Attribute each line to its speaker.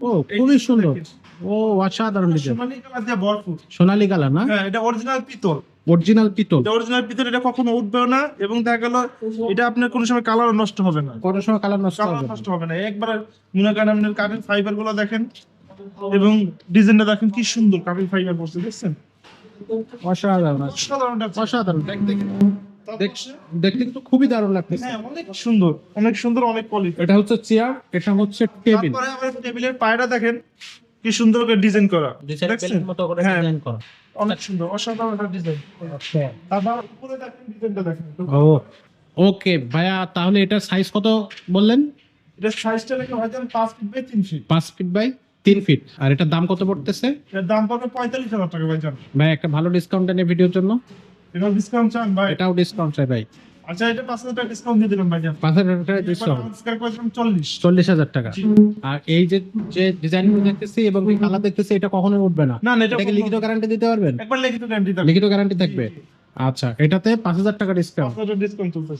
Speaker 1: ও খুবই সুন্দর। ও অসাধারণ ডিজাইন।
Speaker 2: সোনালী কালার দিয়ে ভরপুর।
Speaker 1: সোনালী কালার না?
Speaker 2: হ্যাঁ, এটা অরিজিনাল পিতল।
Speaker 1: অরিজিনাল পিতল।
Speaker 2: এটা অরিজিনাল পিতল, এটা কখনো উঠবেও না, এবং দেখা গেল এটা আপনার কোনো সময় কালার নষ্ট হবে না।
Speaker 1: কোনো সময় কালার নষ্ট
Speaker 2: কালার
Speaker 1: হবে না।
Speaker 2: নষ্ট হবে না, একবার মনে করেন আপনার কার্বন ফাইবার গুলো দেখেন এবং ডিজাইনটা দেখেন কি সুন্দর কার্বন ফাইবার করছে, দেখছেন?
Speaker 1: অসাধারণ
Speaker 2: অসাধারণ একটা
Speaker 1: অসাধারণ।
Speaker 2: দেখছে।
Speaker 1: দেখতে কিন্তু খুবই দারুণ লাগতেছে।
Speaker 2: হ্যাঁ, অনেক সুন্দর, অনেক সুন্দর, অনেক কোয়ালিটি।
Speaker 1: এটা হচ্ছে চেয়ার, এটা হচ্ছে টেবিল।
Speaker 2: তারপরে আমার টেবিলের পায়রা দেখেন কি সুন্দর করে ডিজাইন করা, দেখছেন? হ্যাঁ,
Speaker 1: করা।
Speaker 2: অনেক সুন্দর, অসাধারণ একটা ডিজাইন। তারপর উপরে দেখেন ডিজাইনটা দেখেন।
Speaker 1: ও ওকে ভাইয়া, তাহলে এটা সাইজ কত বললেন?
Speaker 2: এটা সাইজটা রেখে ভাইজান 5 feet by 3 feet.
Speaker 1: 5 feet by 3 feet. আর এটার দাম কত পড়তেছে?
Speaker 2: এর দাম পড়বে 45,000 টাকা ভাইজান।
Speaker 1: ভাই একটা ভালো ডিসকাউন্ট দেন এই ভিডিওর জন্য।
Speaker 2: এটা ডিসকাউন্ট চান ভাই?
Speaker 1: এটাও ডিসকাউন্ট চাই ভাই।
Speaker 2: আচ্ছা, এটা 5,000 টাকা ডিসকাউন্ট দিয়ে দিলাম ভাইজান।
Speaker 1: 5,000 টাকা ডিসকাউন্ট।
Speaker 2: ডিসকাউন্ট করেছিলাম 40।
Speaker 1: 40,000 টাকা। আর এই যে যে ডিজাইনগুলো দেখতেছি এবং কালার দেখতেছি, এটা কখনোই উঠবে না।
Speaker 2: না, এটা
Speaker 1: এটাকে লিখিত গ্যারান্টি দিতে পারবেন?
Speaker 2: একবার লিখিত গ্যারান্টি থাকবে।
Speaker 1: লিখিত গ্যারান্টি থাকবে। আচ্ছা, এটাতে 5,000 টাকা ডিসকাউন্ট।
Speaker 2: 5,000 ডিসকাউন্ট চলতেছে।